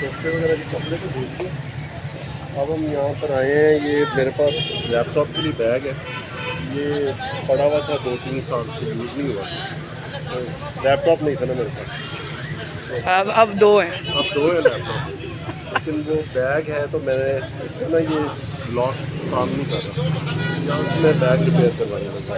सोफे वगैरह के कपड़े तो देख दिए। अब हम यहाँ पर आए हैं, ये मेरे पास लैपटॉप के लिए बैग है, ये पड़ा हुआ था 2-3 साल से यूज़ नहीं हुआ, तो लैपटॉप नहीं था ना मेरे पास, तो अब दो हैं। अब 2 है लैपटॉप, लेकिन वो बैग है तो मैंने इसका ना ये लॉक काम नहीं कर रहा, यहाँ से मैं बैग रिपेयर करवाने लगा।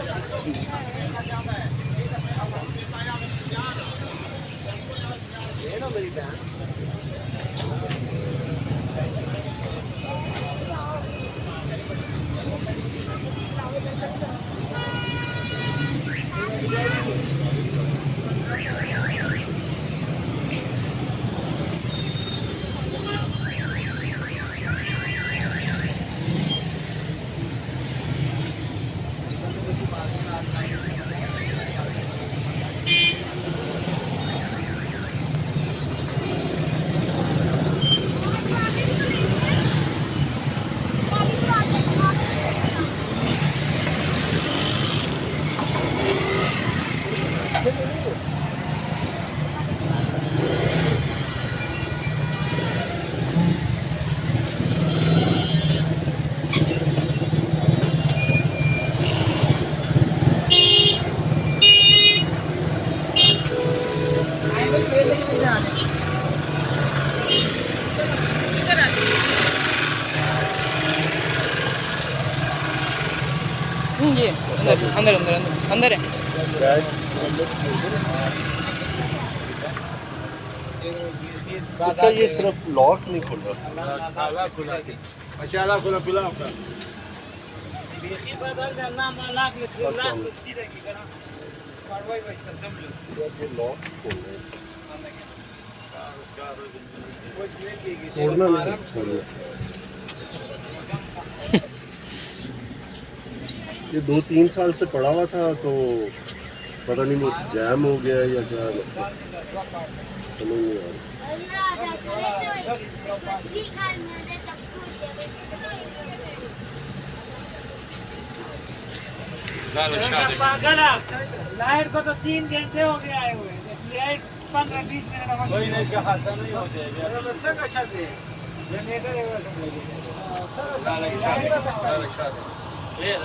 ये अंदर अंदर अंदर अंदर अंदर है। बैग इसका ये सिर्फ लॉक नहीं खुल रहा, ये लॉक खोल रहे हैं, तोड़ना नहीं छोड़िए। ये 2-3 साल से पड़ा हुआ था, तो पता नहीं वो जैम हो गया या क्या मसला, समझ नहीं आ रहा। लाइट को तो 3 घंटे हो गए आए हुए, लाइट 15-20 मिनट कोई नहीं का हादसा नहीं होते हैं। अच्छा अच्छा से जनरेटर है ये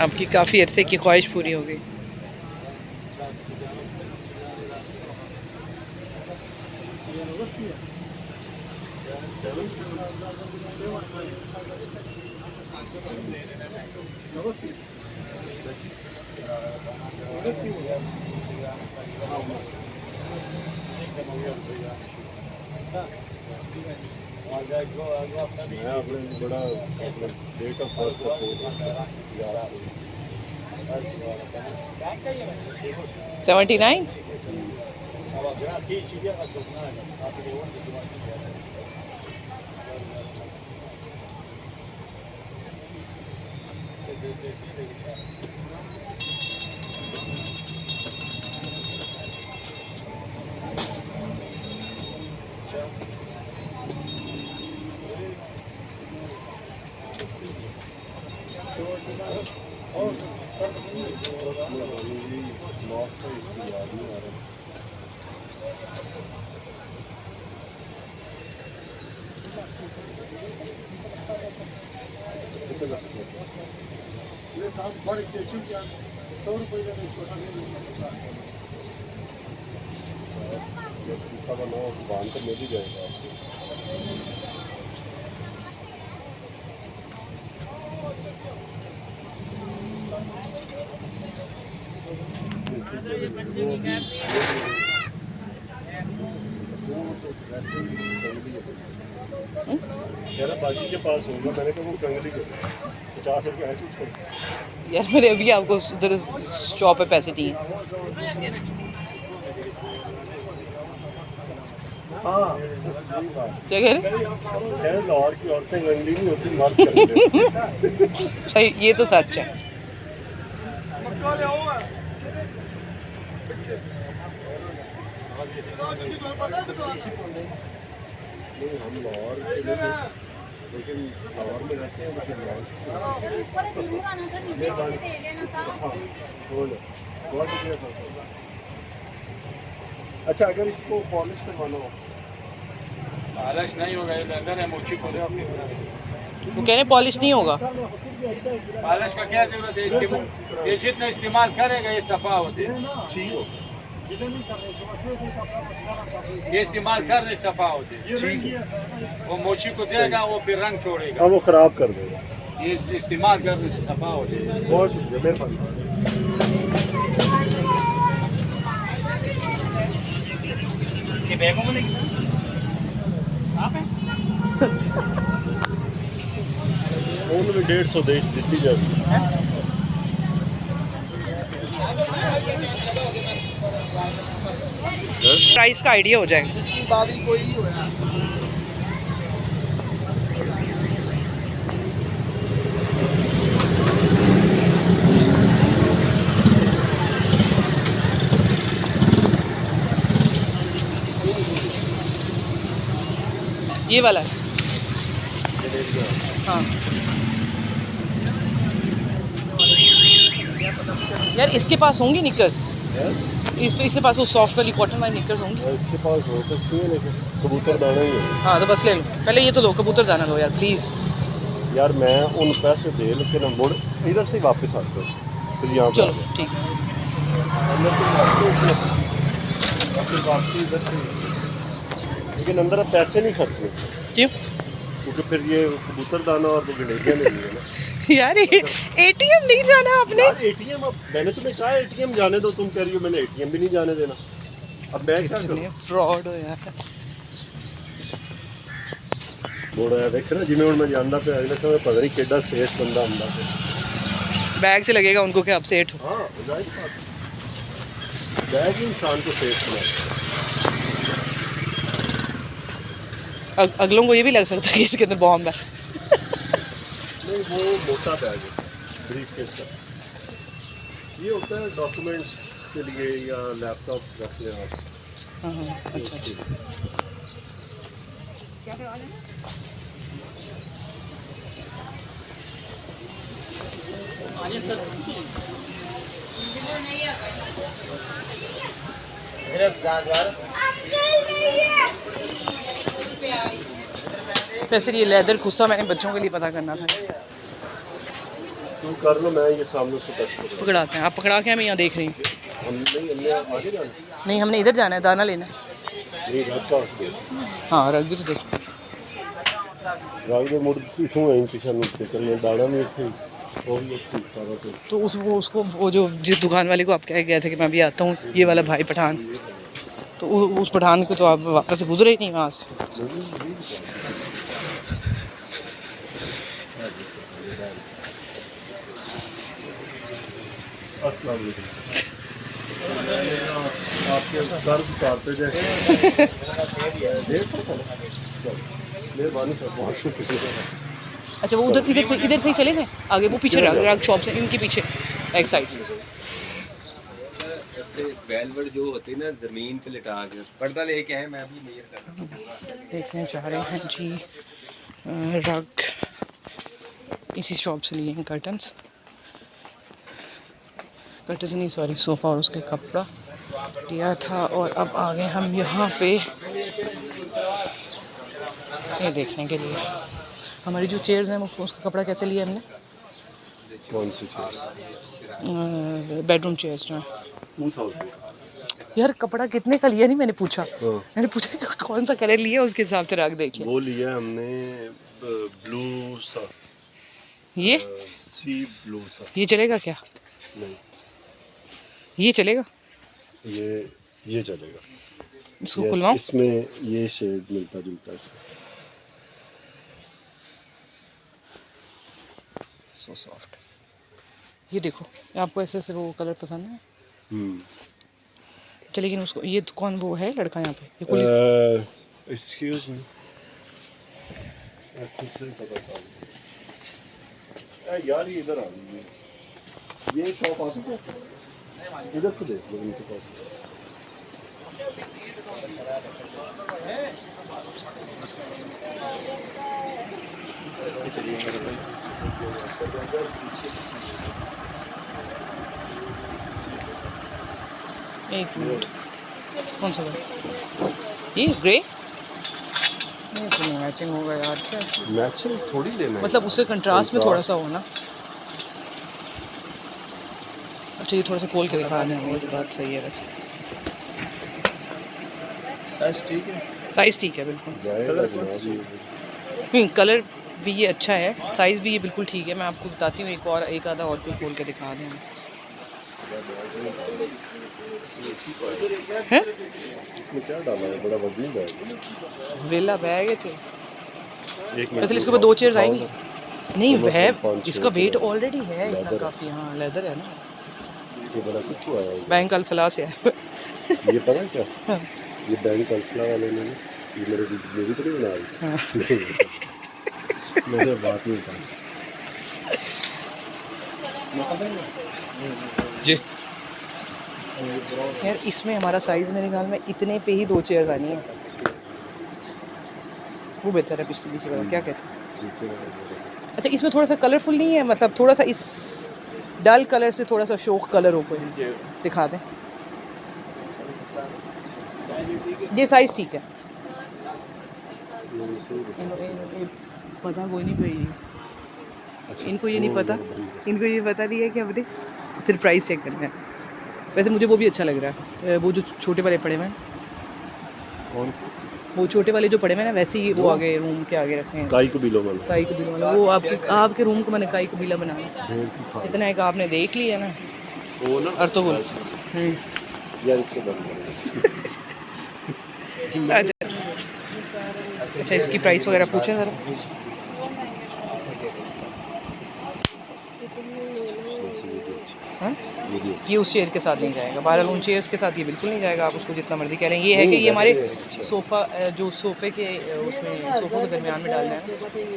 आपकी काफ़ी अरसे की ख्वाहिश पूरी हो गई। मैं अपने बड़ा डेट ऑफ बर्थ का 79। ये साहब बड़े केचू क्या 100 रुपये का एक छोटा बांध कर मिल ही जाएगा आपसे। कह रहा बाजी के पास होगा, मैंने कहा वो कंगली को 50 रुपये है कुछ। यार मैंने अभी आपको उधर शॉप पे पैसे दिए। हाँ यही बात। क्या कह रहे? खैर लाहौर की औरतें कंगली नहीं होती, मर्द करते हैं। सही, ये तो सच है। नहीं हम लाहौर के लोग, लेकिन लाहौर में रहते हैं, लेकिन बहुत शुक्रिया था। अच्छा अगर इसको पॉलिश करवाना हो? पॉलिश नहीं होगा, ये अंदर है मोची को दे अपनी। वो कह रहे पॉलिश नहीं होगा। पॉलिश का क्या जरूरत है? ये जितना इस्तेमाल करेगा ये सफा होते हैं। ठीक हो, ये इस्तेमाल करने सफा होते हैं। ठीक है। वो मोची को देगा, वो फिर रंग छोड़ेगा। हाँ वो ख़राब कर देगा। ये इस्तेमाल करने से सफा होते हैं। बहुत शुक्रिया, मेहरबानी। ये बैगों में लेके आप हैं? ਉਹਨੂੰ ਵੀ 150 ਦੇ ਦਿੱਤੀ ਜਾਵੇ। प्राइस का आइडिया हो जाएगा। ये वाला है। हाँ यार इसके पास होंगी निकर्स, इसके पास वो सॉफ्ट वाली कॉटन वाली निकर्स होंगी। इसके पास हो सकती है लेकिन कबूतर दाना ही है। हाँ तो बस ले लो, पहले ये तो लो, कबूतर दाना लो यार प्लीज़। यार मैं उन पैसे दे लेके ना मुड़ इधर से वापस आते हो, फिर यहाँ चलो ठीक है। अंदर तो फिर वापसी इधर से, लेकिन अंदर अब पैसे नहीं खर्चने, क्यों? क्योंकि फिर ये कबूतर दाना और वो गलेरियाँ नहीं है ना। यार एटीएम नहीं जाना आपने? यार एटीएम, अब मैंने तुम्हें कहा एटीएम जाने दो, तुम कह रही हो मैंने एटीएम भी नहीं जाने देना। अब मैं क्या करूं? फ्रॉड हो यार। थोड़ा यार देख ना जिम्मे मैं जानता पे अगले समय पता नहीं केड़ा सेठ बंदा आंदा पे बैग से लगेगा उनको कि आप सेठ हो। हाँ जाहिर बात, बैग ही इंसान को सेठ बना। अगलों को ये भी लग सकता है कि इसके अंदर बॉम्ब है। नहीं वो मोटा बैग है, ब्रीफ केस का। ये होता है डॉक्यूमेंट्स के लिए या लैपटॉप रखने आप। हाँ हाँ अच्छा अच्छा। वैसे ये लेदर खुस्सा मैंने बच्चों के लिए पता करना था। तुम कर लो, मैं ये सामने से टेस्ट करूँगा। पकड़ाते हैं आप, पकड़ा के हमें यहाँ देख रही हूँ। हमने आगे जाना नहीं हमने इधर जाना है, दाना लेना है। नहीं रख का उसके हाँ रख भी तो देख। रख दे मुड़ पीछू है पीछे नीचे करने दाना नहीं थे वो भी ठीक सारा कुछ। तो उसको वो जो जिस दुकान वाले को आप कह गए थे कि मैं अभी आता हूँ, ये वाला भाई पठान, तो उस पठान को तो आप वापस गुजरे ही नहीं वहाँ से। अस्सलाम वालेकुम। आपके दर्द उतारते जैसे मेहरबानी सर, बहुत शुक्रिया। अच्छा वो उधर इधर से ही चले थे आगे, वो पीछे रग शॉप से, इनके पीछे एक साइड से। वेलवेट जो होती है ना जमीन पे लिटा के पर्दा लेके आए, मैं भी मेयर कर रहा हूं। देखने जा रहे हैं जी रग, इसी शॉप से लिए हैं कर्टन्स नहीं सॉरी सोफ़ा और उसके कपड़ा दिया था। और अब आ गए हम यहाँ पे ये देखने के लिए हमारी जो चेयर्स हैं उसका कपड़ा कैसे लिया हमने। कौन सी चीज़? बेडरूम चेयर्स जो हैं 2000। यार कपड़ा कितने का लिया नहीं मैंने पूछा, मैंने पूछा कौन सा कलर लिया, उसके हिसाब से रख देखिए। वो लिया हमने ब्लू सा, ये सी ब्लू सा। ये चलेगा क्या? नहीं ये चलेगा? ये चलेगा। इसको Yes, खुलवाऊं? इसमें ये शेड मिलता जुलता है। So soft. ये देखो, आपको ऐसे ऐसे वो कलर पसंद है? चलिए, लेकिन उसको ये कौन वो है लड़का यहाँ पे? ये कुली एक्सक्यूज मी, खुद से पता था यार, ये इधर आ गई, ये शॉप आती है इधर से देख लो इनके पास। एक मिनट, कौन सा ये ग्रे? नहीं तो मैचिंग होगा यार, क्या मैचिंग थोड़ी लेना है, मतलब उससे कंट्रास्ट में थोड़ा सा हो ना। अच्छा, ये थोड़ा सा खोल के दिखा दें, ये बात सही है वैसे। साइज ठीक है, साइज़ ठीक है बिल्कुल। कलर भी ये अच्छा है, साइज़ भी ये बिल्कुल ठीक है। मैं आपको बताती हूँ, एक आधा और कोई खोल के दिखा दें। हैं? इसमें क्या डाला है, बड़ा वजनी बैग वेला बैग है थे। एक वैसे इसके ऊपर 2 चेयर्स आएंगी नहीं Almost है, 5-6 इसका वेट किलो। ऑलरेडी है इतना Leather है। काफ़ी। हाँ, लेदर है ना, ये बड़ा कितु आया है। बैंक अल्फला से है। ये पता है क्या, ये बैंक अल्फला वाले ने ये मेरे भी तो नहीं बनाई। मेरे बात नहीं था जी यार। इसमें हमारा साइज़ मेरे ख्याल में इतने पे ही 2 चेयर्स आनी है, वो बेहतर है पिछले पीछे वाला। क्या कहते हैं? अच्छा, इसमें थोड़ा सा कलरफुल नहीं है, मतलब थोड़ा सा इस डल कलर से थोड़ा सा शोक कलर हो कोई, दिखा दें। ये साइज़ ठीक है, पता कोई नहीं भाई। इनको ये नहीं पता, इनको ये पता नहीं है कि हमने सिर्फ प्राइस चेक करना है। वैसे मुझे वो भी अच्छा लग रहा है, वो जो छोटे वाले पड़े हुए हैं। कौन से? वो छोटे वाले जो पड़े हुए हैं ना, वैसे ही वो आगे रूम के आगे रखे हैं। काई को बिलो वाला। काई कबीला वाला, वो आपके रूम को मैंने काई कबीला बनाया। इतना एक आपने देख लिया ना, वो ना अर्तुगरुल। यार इसको बंद करो। अच्छा, इसकी प्राइस वगैरह पूछें ज़रा। हाँ? ये उस चेयर के साथ नहीं जाएगा, बहरहाल उन चेयर्स के साथ ये बिल्कुल नहीं जाएगा। आप उसको जितना मर्जी कह लें। ये है कि ये हमारे सोफ़ा, जो सोफ़े के उसमें सोफ़ों के दरमियान में डालना है,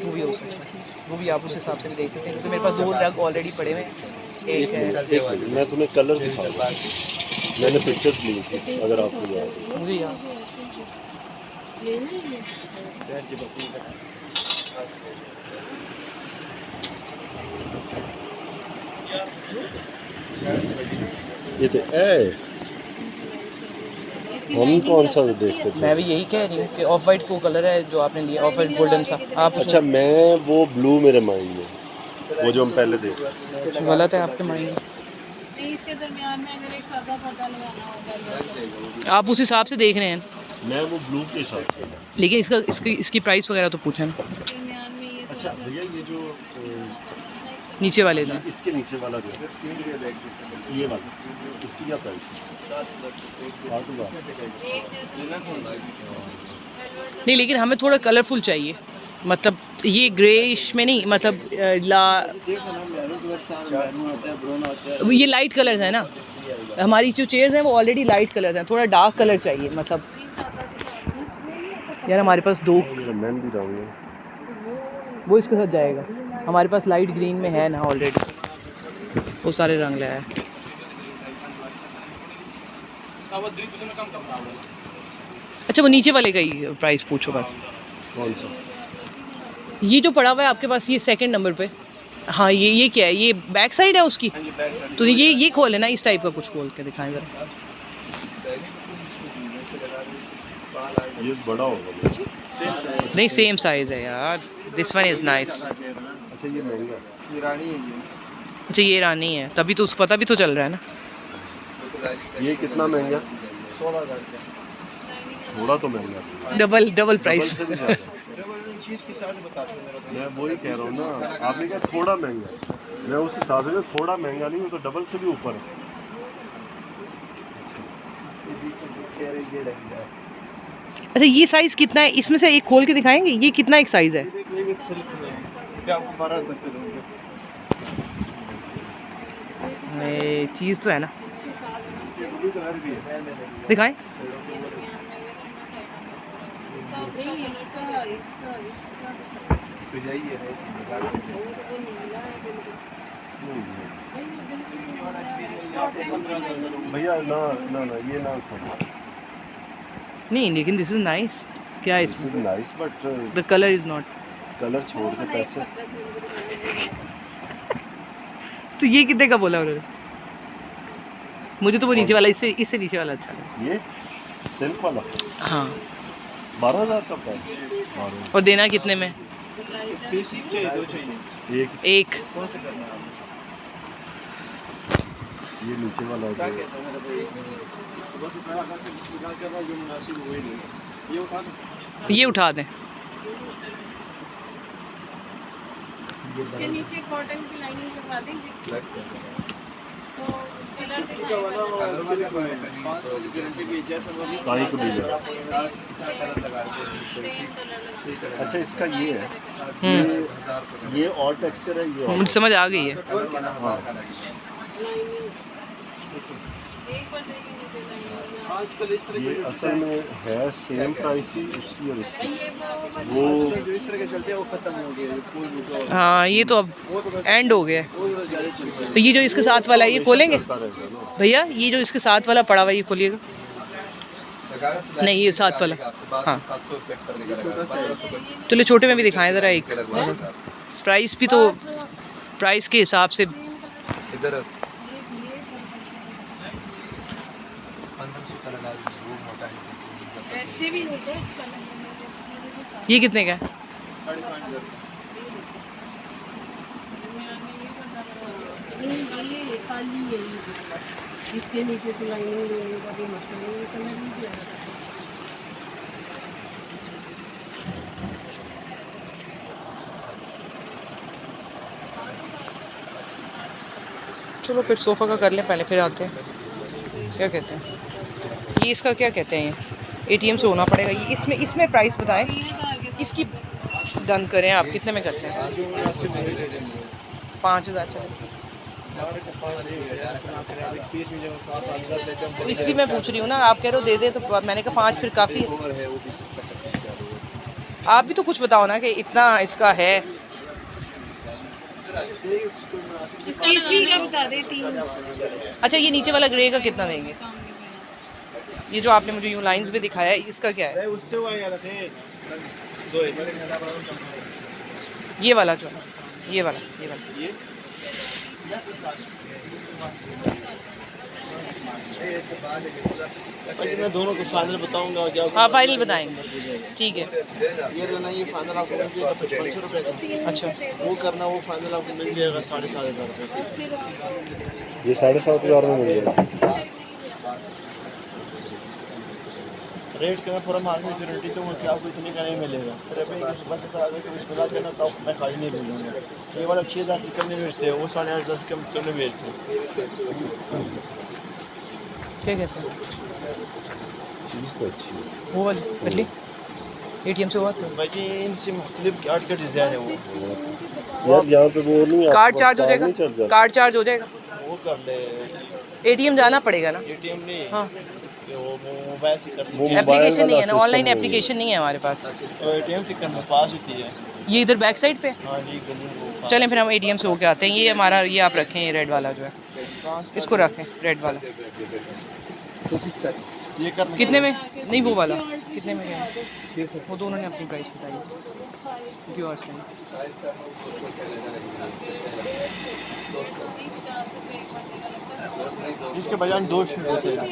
वो भी हो सकता है। वो भी आप उस हिसाब से भी देख सकते हैं, क्योंकि मेरे पास 2 रग ऑलरेडी पड़े हुए हैं। एक है, एक मिनट, मैं तुम्हें कलर दिखा दूँ, मैंने पिक्चर्स ली थी, अगर आपको याद है। मुझे याद ये तो हम कौन सा देखते थे? मैं भी यही कह रही हूँ कि ऑफ वाइट वो कलर है जो आपने लिया, ऑफ वाइट गोल्डन सा। आप अच्छा, मैं वो ब्लू मेरे माइंड में, वो जो हम पहले देख रहे थे। गलत है आपके माइंड में। इसके दरमियान में अगर एक सादा पर्दा लगाना होगा, आप उस हिसाब से देख रहे हैं, मैं वो ब्लू के हिसाब से। लेकिन इसकी प्राइस वगैरह तो पूछें ना। दरमियान में ये अच्छा भैया, ये जो नीचे वाले का इसके नीचे वाला जो है, ये वाला, इसकी क्या प्राइस है? 7,000। नहीं, लेकिन हमें थोड़ा कलरफुल चाहिए, मतलब ये ग्रेइश में नहीं, मतलब ये लाइट कलर्स हैं ना। हमारी जो चेयर्स हैं वो ऑलरेडी लाइट कलर्स हैं, थोड़ा डार्क कलर चाहिए। मतलब यार हमारे पास 2, मैं भी रहूँगा, वो इसके साथ जाएगा। हमारे पास लाइट ग्रीन में है ना ऑलरेडी, वो सारे रंग लाया है। अच्छा, वो नीचे वाले का ही प्राइस पूछो बस। कौन सा? ये जो पड़ा हुआ है आपके पास, ये 2nd नंबर पे। हाँ, ये क्या है? ये बैक साइड है उसकी? तो ये खोल है ना, इस टाइप का कुछ खोल के दिखाएं ज़रा। ये बड़ा होगा। नहीं, सेम साइज़ है यार। This one is nice. अच्छा, ये महंगा, अच्छा, ये रानी है, तभी तो उसको पता भी तो चल रहा है ना। ये कितना महंगा? 16,000। थोड़ा तो महंगा, डबल प्राइस। डबल से भी ज़्यादा। मैं वही कह रहा हूँ ना, आपने कहा थोड़ा महंगा, मैं उस हिसाब से थोड़ा महंगा नहीं हूँ, तो डबल से भी ऊपर है। अच्छा ये साइज़ कितना है, इसमें से एक खोल के दिखाएंगे, ये कितना एक साइज़ है? चीज़ तो है ना, दिखाएं। भैया ना ना ना ये ना नहीं लेकिन दिस इज़ नाइस। क्या है इसमें? Nice but the colour is not. Colour छोड़ के पैसे। तो ये कितने का बोला उन्होंने? मुझे तो वो नीचे वाला, इससे नीचे वाला अच्छा लगा। ये सिल्क वाला हाँ 12,000 का पैक। और देना कितने में? एक। ये नीचे वाला है ये उठा दें। इसके नीचे कॉटन की लाइनिंग लगवा देंगे तो इस कलर साई को भी ले। Same colour. अच्छा इसका ये है, ये और टेक्सचर है, ये और। मुझे समझ आ गई है। हाँ एक बार देगी नीचे लाइनिंग। ये असल में है सेम प्राइस ही उसकी और इसकी। वो जो इस तरह के चलते हैं वो खत्म हो गए। हाँ ये तो अब एंड हो गया है। तो ये जो इसके साथ वाला है ये खोलेंगे भैया? ये जो इसके साथ वाला पड़ा हुआ है ये खोलिएगा। नहीं ये साथ वाला, हाँ चलो छोटे में भी दिखाएं ज़रा एक। प्राइस भी तो प्राइस के हिसाब से इधर ऐसे भी होता है अच्छा लगेगा। ये कितने का है? ये खाली है बस, इसके नीचे तो लाइनिंग लेने का भी मसला नहीं है, कलर नहीं जाएगा। चलो फिर सोफ़ा का कर लें पहले, फिर आते हैं। क्या कहते हैं ये, इसका क्या कहते हैं? ये ATM से होना पड़ेगा। ये इसमें प्राइस बताएं इसकी। डन करें आप, कितने में करते हैं? 5,000 चलो। तो इसलिए मैं पूछ रही हूँ ना, आप कह रहे हो दे दे, तो मैंने कहा 5 फिर काफ़ी है। आप भी तो कुछ बताओ ना कि इतना इसका है। इसी का बता दे 3। अच्छा ये नीचे वाला ग्रे का कितना देंगे? ये जो आपने मुझे यूँ लाइंस में दिखाया है इसका क्या है? ये वाला जो ये वाला मैं दोनों को फाइनल बताऊंगा क्या? हाँ फाइनल बताएंगे, ठीक है। ये लेना, ये फाइनल आपको मिल जाएगा 5500 रुपये का। अच्छा वो करना, वो फाइनल आपको मिल जाएगा 7,500 रुपये। ये 7,500 में मिल जाएगा। रेट का मैं पूरा मार्केट में गारंटी दूँगा कि आपको इतने का नहीं मिलेगा। सिर्फ एक सुबह से अगर कि इस बाजार करना तो मैं खाली नहीं भेजूँगा। ये वाला 6,000 से कम नहीं बेचते हैं, वो 8,500 से कम नहीं बेचते हैं। क्या कहते हैं? चीज़ तो अच्छी है। वो वाली कर ली ATM से हुआ तो भाई इनसे मुख्तलिफ कार्ड का डिज़ाइन है वो। यार यहाँ पे वो नहीं है, कार्ड चार्ज हो जाएगा? कार्ड चार्ज हो जाएगा? वो कर ले, ATM जाना पड़ेगा ना? ATM नहीं, हाँ वो मोबाइल से कर वो एप्लीकेशन नहीं है ना, वाला ऑनलाइन system एप्लीकेशन नहीं है हमारे पास। तो ATM से करना पास होती है। ये इधर बैक साइड पे। हाँ जी गली वो चलें फिर हम ATM से होके आते हैं। ये हमारा, ये आप रखें, ये रेड वाला जो है इसको रखें, रेड वाला। ये करना कितने में? नहीं वो वाला कितने में है? वो दोनों ने अपनी प्राइस बताई क्यों और से। इसके बजाय 2 शूट होते हैं।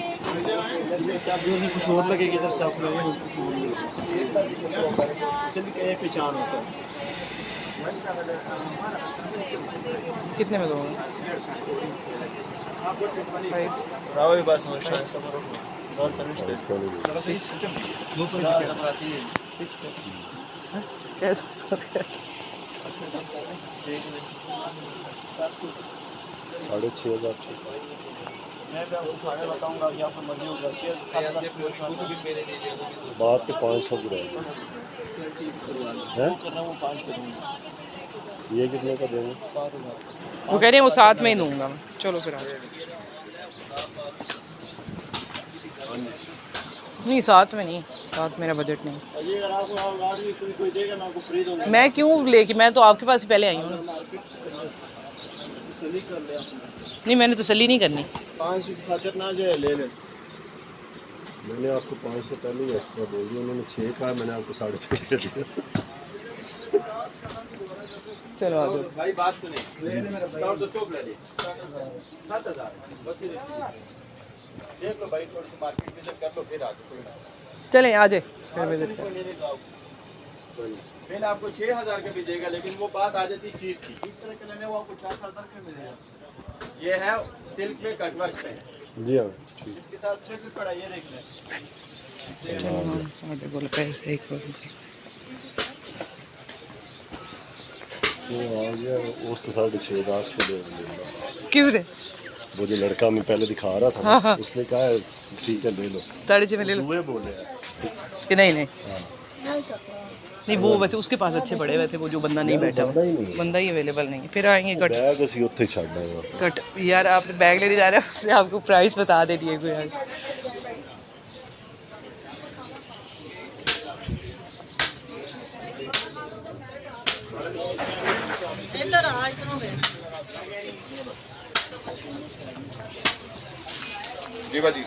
कुछ और लगेगी इधर से आप लोगों कुछ और लगेगा। सिल्क का ये पहचान होता है। कितने में दोगे? रावे बस शायद सब बहुत तनिष्ठ है। 6,500। मैं भी आपको फाइनल बताऊंगा कि आपको मर्जी होगा 6,000 से बात के 500 की रहेगी वो करना वो 5 करूँगा। ये कितने का देंगे? 7,000 वो कह रहे हैं वो साथ में ही दूंगा मैं। चलो फिर नहीं, साथ में नहीं, साथ मेरा बजट नहीं। अजी अगर आपको गाड़ी कोई देगा मैं आपको फ्री दूंगा। मैं क्यों लेके, मैं तो आपके पास ही पहले आई हूँ। तसल्ली कर ले आपने। नहीं, मैंने तसल्ली नहीं करनी। 500 की खातिर ना जाए ले ले। मैंने आपको 500 पहले ही एक्स्ट्रा बोल दिया, उन्होंने 6 कहा, मैंने आपको 6.5 दे दिया। चलो आ जाओ। भाई बात सुने, और तो शॉप ले ली 7,000 बस ही देख लो भाई, थोड़ी सी मार्केट विजिट कर लो फिर आ जाओ। चलें आ जाए फिर विजिट करें। फिर आपको 6,000 का भी देगा, लेकिन वो बात आ जाती चीज की। इस तरह के लेने वो आपको 4 तक के मिलेगा। ये है सिल्क में कटवर्क पे, जी हाँ, इसके साथ सिल्क भी पड़ा, ये देख लें। साढ़े बोले पैसे एक वो आ गया उस तो 6,500 से दे देगा। किस ने? वो जो लड़का मैं पहले दिखा रहा था हाँ, हाँ। उसने कहा है ठीक है ले लो। 6.5 में ले लो हुए बोले हैं। कि नहीं नहीं नहीं, वो वैसे उसके पास अच्छे पड़े हुए थे, वो जो बंदा नहीं बैठा हुआ, बंदा ही अवेलेबल नहीं है। फिर आएंगे कट बैग ਅਸੀਂ ਉੱਥੇ ਹੀ ਛੱਡ ਆਇਆ। कट यार, आपने बैग लेने जा रहे हैं, उसने आपको प्राइस बता दे दिए कोई यार। जी बाजी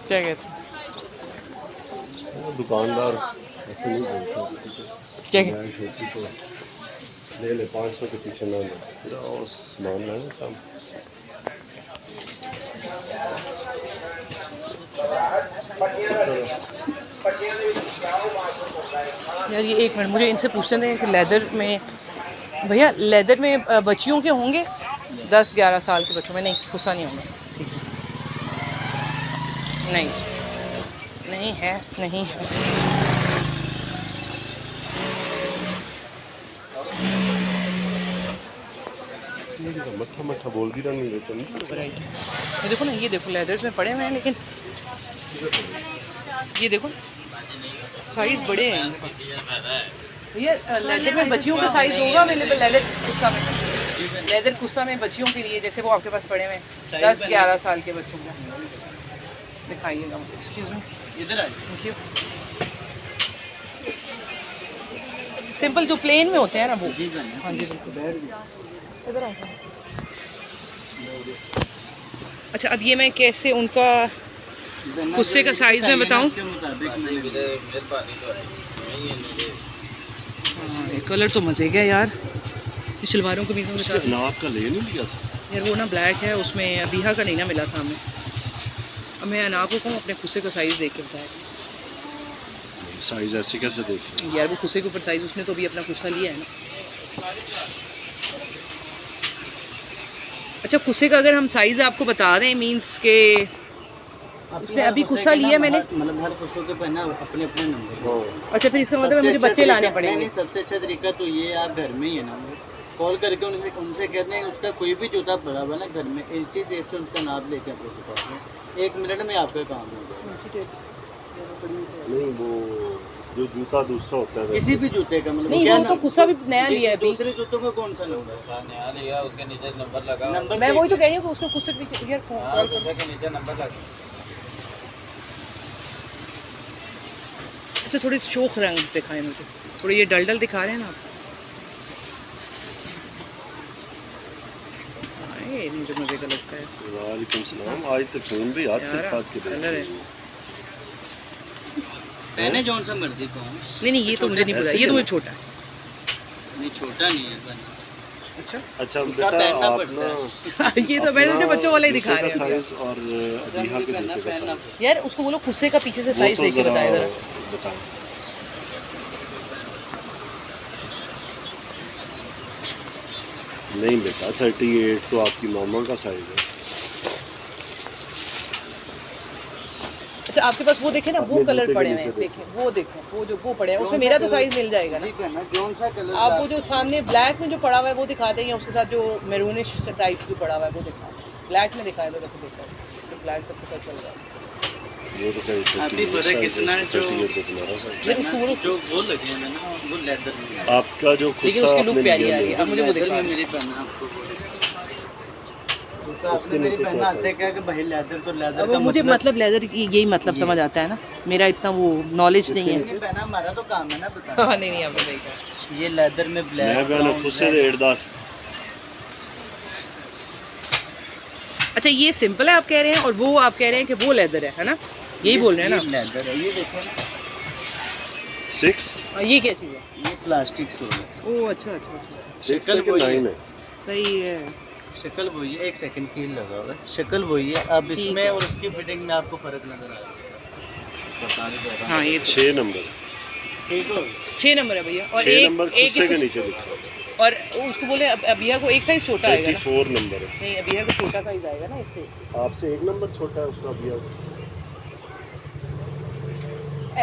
क्या कहते हैं? वो दुकानदार ऐसे नहीं बोलता किसी को। क्या बैग छोटी तो ले ले, 500 के पीछे ना ले, पूरा और सामान लाना सब। यार ये एक मिनट, मुझे इनसे पूछते थे कि लेदर में, भैया लेदर में बच्चियों के होंगे 10-11 साल के बच्चों में? नहीं, गुस्सा नहीं होगा। नहीं नहीं है, नहीं है। मट्ठा मट्ठा बोल दी रही है चंद। ये देखो ना, ये देखो लेदर्स में पड़े हुए हैं, लेकिन ये देखो साइज बड़े हैं इनके पास। भैया लेदर में बच्चियों का साइज होगा अवेलेबल? लेदर कुस्सा में, लेदर कुस्सा में बच्चियों के लिए, जैसे वो आपके पास पड़े हुए हैं 10-11 साल के बच्चों को, दिखाइएगा। एक्सक्यूज मी, इधर आइए। Thank you. सिंपल जो प्लेन में होते हैं ना वो। हाँ जी बिल्कुल। इधर आ। अच्छा, अब ये मैं कैसे उनका कुस्से का साइज में बताऊं? हाँ, ये कलर तो मज़े का है यार। ये शलवारों को भी नाप का ले नहीं लिया था यार, वो ना ब्लैक है, उसमें अबीहा का नहीं ना मिला था हमें। अब मैं अनाब को कहूँ अपने खुस्से का साइज़ देख के बताया। साइज ऐसे कैसे देखें यार वो खुस्से के ऊपर साइज़, उसने तो अभी अपना खुस्सा लिया है ना। अच्छा, खुस्से का अगर हम साइज़ आपको बता दें, मींस के उसने अभी खुस्सा लिया मैंने, मतलब हर खुशों के पहना अपने अपने नंबर। अच्छा फिर इसका मतलब मुझे बच्चे लाने पड़ेंगे। नहीं, सबसे अच्छा तरीका तो ये आप घर में ही है ना, कॉल करके उनसे कहते हैं उसका कोई भी जूता पड़ा हुआ ना घर में, इस चीज़ एक से उसका नाप लेके आपको पास में 1 मिनट में आपका काम हो जाएगा। नहीं, वो जो जूता दूसरा होता है किसी भी जूते का मतलब नहीं, वो तो खुस्सा भी नया लिया है अभी। दूसरे जूतों का कौन सा नंबर? नया लिया, उसके नीचे नंबर लगा। नंबर मैं वही तो कह रही हूँ कि उसको खुस्से के पीछे यार हाँ, उसके नीचे नंबर लगा। अच्छा, थोड़ी शोख रंग दिखाएं मुझे, थोड़ी ये डल डल दिखा रहे हैं ना आप। ये मुझे मजे का लगता है वालेकुम सलाम। आज तक फोन भी हाथ से यार, काट के दे कलर है। पहने जौन सा मर्जी को। नहीं ये तो मुझे नहीं पता, ये तो मुझे छोटा है। नहीं छोटा नहीं है। अच्छा अच्छा गुस्सा बेटा पहनना आप पड़ता ना ये तो वैसे जो बच्चों वाले ही दिखा रहे हैं साइज और अबीहा के जूते का साइज यार। उसको बोलो खुस्से का पीछे से साइज देख के बताए जरा। बताएं। नहीं बेटा 38 तो आपकी मामा का साइज है। अच्छा आपके पास वो देखे ना, वो अपने कलर जूते के पड़े हुए नीचे हैं, देखें वो देखें, वो पड़े हैं, उसमें मेरा तो साइज मिल जाएगा ना। ठीक है ना, कौन सा कलर आप वो जो सामने ब्लैक में जो पड़ा हुआ है वो दिखा दें, या उसके साथ जो मैरूनिश टाइप जो पड़ा हुआ है वो दिखा दें। ब्लैक में दिखाएं तो कैसे दिखता है, तो ब्लैक सबके साथ चल रहा है। वो तो कहीं अभी फर्क कितना है जो ये उसको बोलो, जो वो लगे हैं ना वो लेदर में है। आपका जो लेकिन उसकी लुक प्यारी आ रही है। अब मुझे वो लेदर दिखा में मेरी पहना आपको तो आपने मेरी पहना आते क्या कि भाई लेदर तो लेदर अब का मुझे मतलब लेदर की यही मतलब समझ आता है ना, मेरा इतना वो नॉलेज नहीं है। ये पहना हमारा तो काम है ना बताना। हाँ नहीं आपने सही कहा। ये लेदर में ब्लैक मैं बहन खुद से 1.10 अच्छा ये सिंपल है आप कह रहे हैं, और वो आप कह रहे हैं कि वो लेदर है ना, यही बोल रहे हैं ना। लेदर है, ये देखो ना 6 ये क्या चीज़ है? ये प्लास्टिक सोल है। ओह अच्छा अच्छा अच्छा, 6 है कि 9 है? सही है। शक्ल वही है, एक सेकंड कील लगा हुआ है, शक्ल वही है। अब इसमें और उसकी फिटिंग में आपको फर्क नजर आ रहा है। हाँ ये 6 नंबर, ठीक हो 6 नंबर है भैया, और 6 नंबर एक खुद से के नीचे लिखा है। और उसको बोले अबिया को एक साइज छोटा आएगा ना। 34 नंबर है। नहीं अबिया को छोटा साइज आएगा ना इससे। आपसे 1 नंबर छोटा है उसका भैया।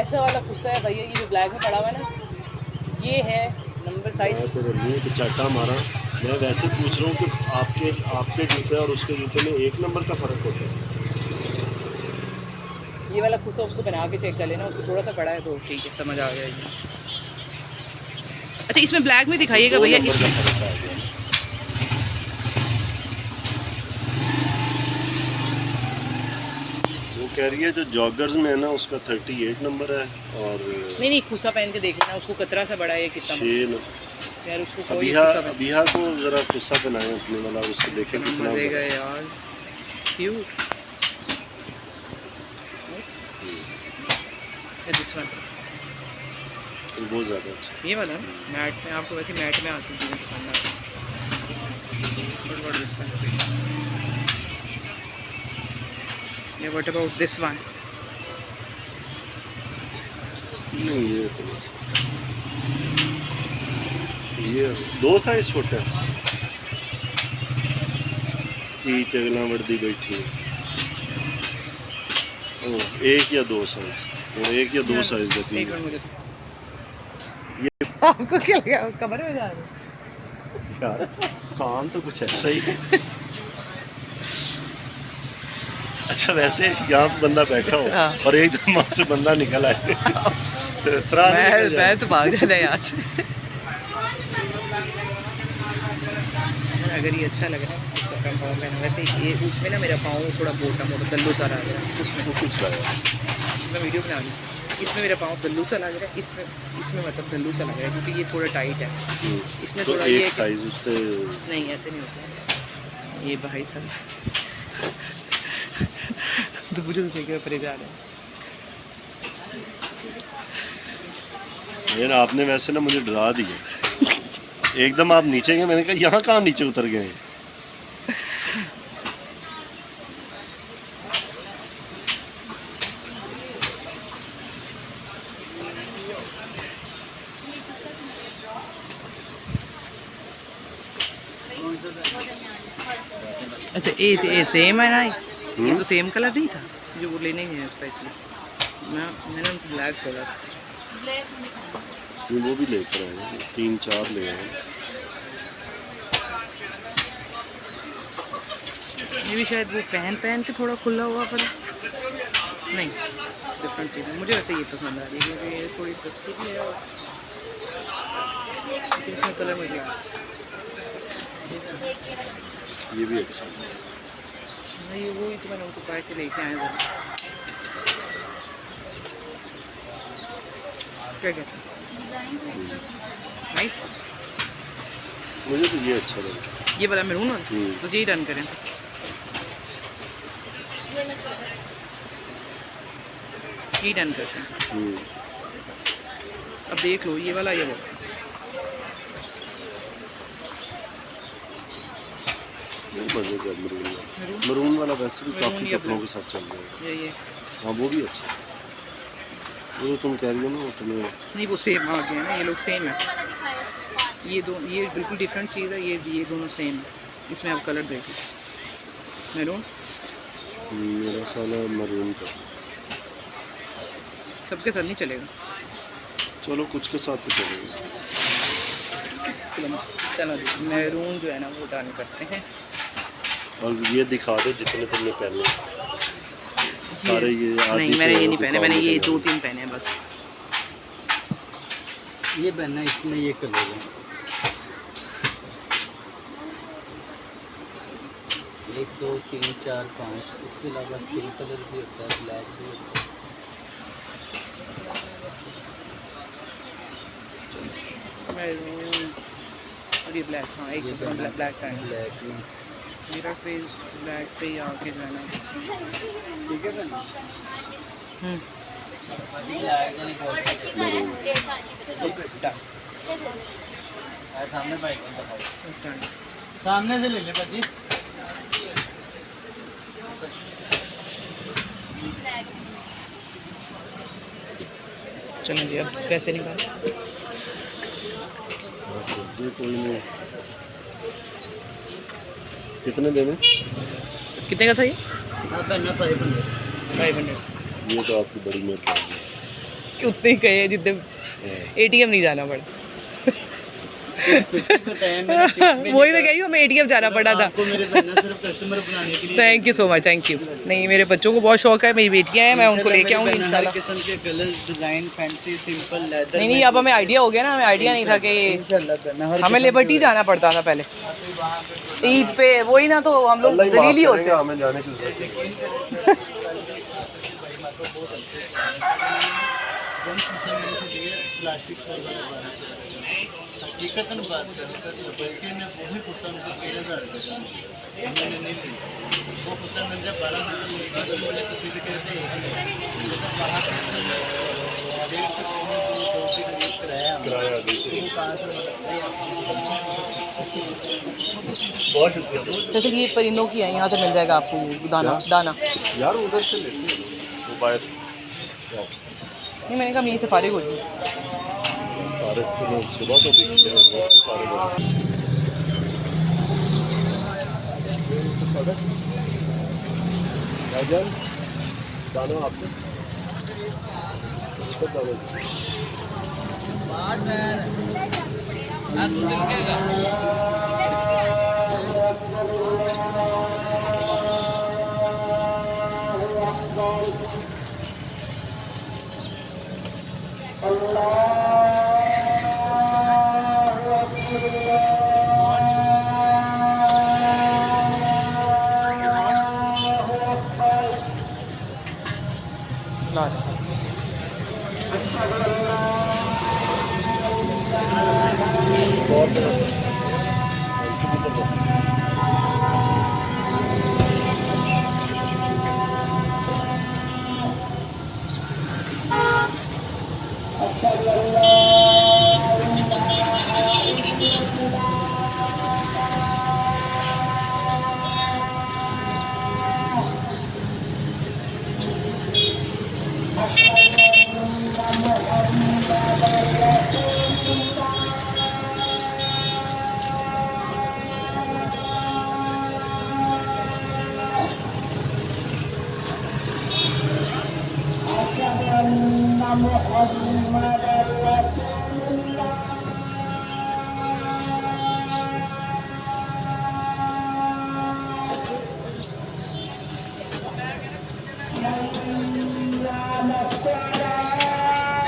ऐसा वाला गुस्सा है भैया, ये जो ब्लैक में पड़ा हुआ है ना, ये है नंबर साइज। मैं तेरे मुंह पे चाटा मारा, मैं वैसे पूछ रहा हूँ कि आपके जूते और उसके जूते में 1 नंबर का फर्क होता है। ये वाला गुस्सा उसको बना के चेक कर लेना, उसको थोड़ा सा पड़ा है तो ठीक है, समझ आ गया ये। अच्छा इसमें ब्लैक में दिखाइएगा 2 भैया। नंबर का फर्क आ गया। वो कह रही है जो जॉगर्स में है ना उसका 38 नंबर है, और नहीं खुस्सा पहन के देख लेना, उसको कतरा सा बड़ा है कितना 6 यार, उसको कोई खुस्सा पहन अबिहा को जरा गुस्सा बनाए अपने वाला, उससे देखें कितना मजेगा यार, क्यूट। दिस वन बहुत ज़्यादा अच्छा। ये वाला मैट में, आपको वैसे मैट में आती चीज़ें पसंद आती हैं। What this one? ये व्हाट अबाउट दिस वन? नहीं ये तो बस ये 2 साइज छोटा है। ये चगला वर्दी बैठी है। ओ 1 या 2 साइज, वो 1 या 2 साइज एक लगी। मिनट मुझे आपको क्या लगा कमर में जा रहा है? यार काम तो कुछ ऐसा ही है। अच्छा वैसे यहाँ पे बंदा बैठा हो हाँ। और एकदम वहाँ से बंदा निकल आए मैं तो भाग जाना यहाँ से। अगर ये अच्छा लग रहा है तो कम पाँव में, वैसे ये उसमें ना मेरा पाँव थोड़ा मोटा मोटा दल्लू सा लग रहा है, उसमें वो कुछ लगा। मैं वीडियो बना रही हूँ, इसमें मेरा पाँव दल्लू सा लग रहा है, इसमें मतलब दल्लू सा लग रहा है क्योंकि ये थोड़ा टाइट है। इसमें तो थोड़ा एक ये साइज उससे नहीं ऐसे नहीं होता ये भाई सब तो मुझे तो चाहिए परेशान है। यार आपने वैसे ना मुझे डरा दिया एकदम। आप नीचे गए, मैंने कहा यहाँ कहाँ नीचे उतर गए। अच्छा ये सेम है ना, ये तो सेम कलर नहीं था जो वो लेने गए स्पेशली। मैंने उनको ब्लैक बोला था। वो भी लेकर आए, 3-4 ले आए। ये भी शायद वो पहन के थोड़ा खुला हुआ पर नहीं, डिफरेंट चीज़ है। मुझे वैसे ये पसंद आ रही है क्योंकि ये थोड़ी सस्ती भी है और इसमें कलर मुझे ये भी अच्छा है। नहीं वो ही तो मैंने उनको कहा कि लेके आए थे। क्या कहते हैं? नाइस। मुझे तो ये अच्छा लगा। ये वाला मैरून वाला, तो यही डन करें। यही डन करते हैं। अब देख लो ये वाला ये वाला। मजे का मरून वाला वैसे भी काफ़ी कपड़ों के साथ चल जाएगा। ये हाँ वो भी अच्छा है। वो तो तुम कह रही हो ना, वो तुम्हें नहीं वो सेम आ गया ना, ये लोग सेम है। ये बिल्कुल डिफरेंट चीज़ है, ये दोनों सेम है। इसमें आप कलर देखिए, मैरून मेरा ख्याल है मरून का। सबके साथ नहीं चलेगा। चलो कुछ के साथ तो चलेगा। चलो मैरून जो है ना वो डाल करते हैं। और ये दिखा दो जितने तुमने पहने सारे। ये नहीं मैंने ये नहीं पहने, मैंने ये 2-3 पहने हैं बस। ये पहनना इसमें ये कलर है 1 2 3 4 5। इसके अलावा स्किन कलर भी होता है, ब्लैक भी होता है। मैरून और ये ब्लैक। हाँ एक ब्लैक पैंट। ब्लैक में मेरा फेस ब्लैक पे ही आके जाना। ठीक है ना। सामने भाई सामने से ले ले भाजी। चलो जी अब कैसे निकाल। कोई नहीं। कितने देने? कितने का था ये? हाँ पहनना 500। ये तो आपकी बड़ी मेहरबानी है। कि उतने ही कहे जितने ATM नहीं जाना पड़ा। वही मैं कह रही हूँ, हमें ATM जाना पड़ा था। आपको मेरे पहनना सिर्फ कस्टमर बनाने के लिए। Thank you so much, thank you. नहीं मेरे बच्चों को बहुत शौक है, मेरी बेटियाँ हैं, मैं उनको लेके आऊँगी इंशाल्लाह। किस्म के colours, design, fancy, simple, leather. नहीं अब हमें आइडिया हो गया ना, हमें आइडिया नहीं था कि इंशाल्लाह पहनना। हमें लिबर्टी जाना पड़ता था पहले ईद पे, वही ना, तो हम लोग दलील ही होते हैं। हमें जाने की जरूरत नहीं। प्लास्टिक हकीकतन बात करें तो बच्चे ने वही कुर्ता उनको 3000 रुपये का मैंने नहीं ली। वो कुर्ता मिल जाए 1200 रुपये तो फिर कहते हैं किराया बहुत शुक्रिया। जैसे कि ये परिंदों की है, यहाँ से मिल जाएगा आपको दाना दाना। यार उधर से लेते हैं वो बाहर शॉप से। नहीं मैंने कहा मैं यहीं से फारिग हो जाऊँ। सारे सुबह तो दिखते हैं सारे भाईजान दाना आपको इसको दाना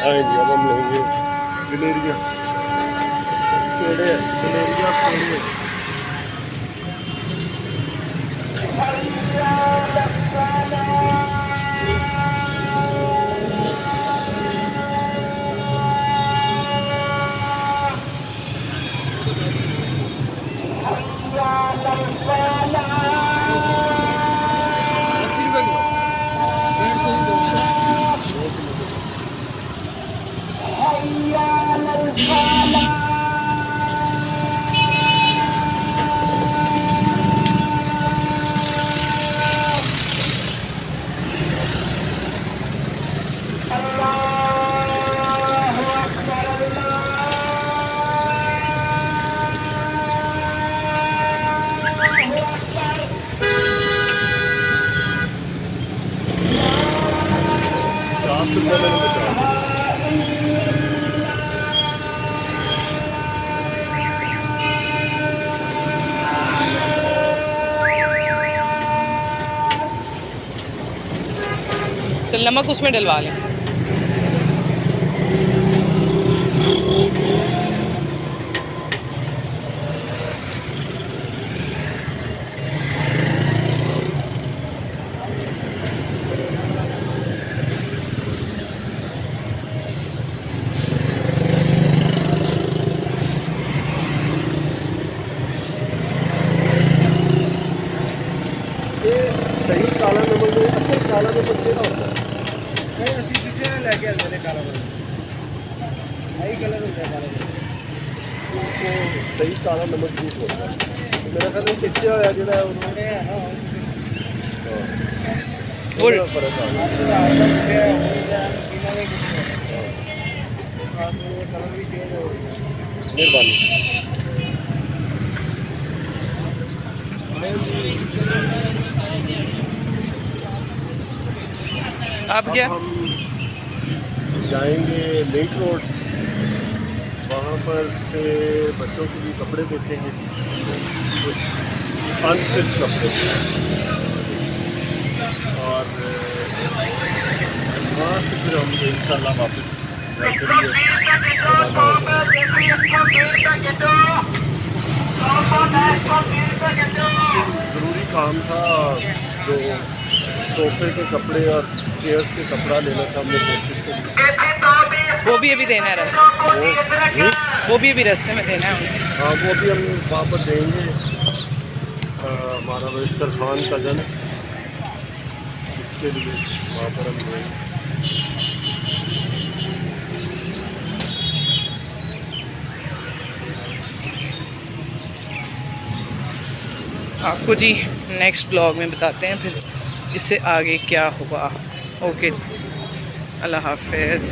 आएंगे। अब हम लेंगे गलेरिया पेड़े, गलेरिया पेड़े। ₹50 मैंने बचा। चल नमक उसमें डलवा लें। ये सही काला नमक में असल काला नमक क्या होता है? तो सही काला नमक यूज होता है। तो मेरा ख्याल है किससे आया जो है उन्होंने वो फर्क आ गया। मेहरबानी। आप क्या हम जाएंगे लिंक रोड, वहाँ पर से बच्चों के लिए कपड़े देखेंगे, कुछ अनस्टिच कपड़े, और वहाँ से फिर हम इंशाल्लाह वापस घर के लिए रवाना हो जाएंगे। ज़रूरी काम था, जो सोफे के कपड़े और चेयर्स के कपड़ा लेना था, हमने कोशिश करी। वो भी अभी देना है रास्ते, वो भी अभी रास्ते में देना है उन्हें। हाँ, वो भी हम वहाँ पर देंगे। हमारा रजिस्टर खान कज़न, इसके लिए वहाँ पर हम देंगे। आपको जी नेक्स्ट ब्लॉग में बताते हैं फिर इससे आगे क्या हुआ। ओके, अल्लाह हाफिज़।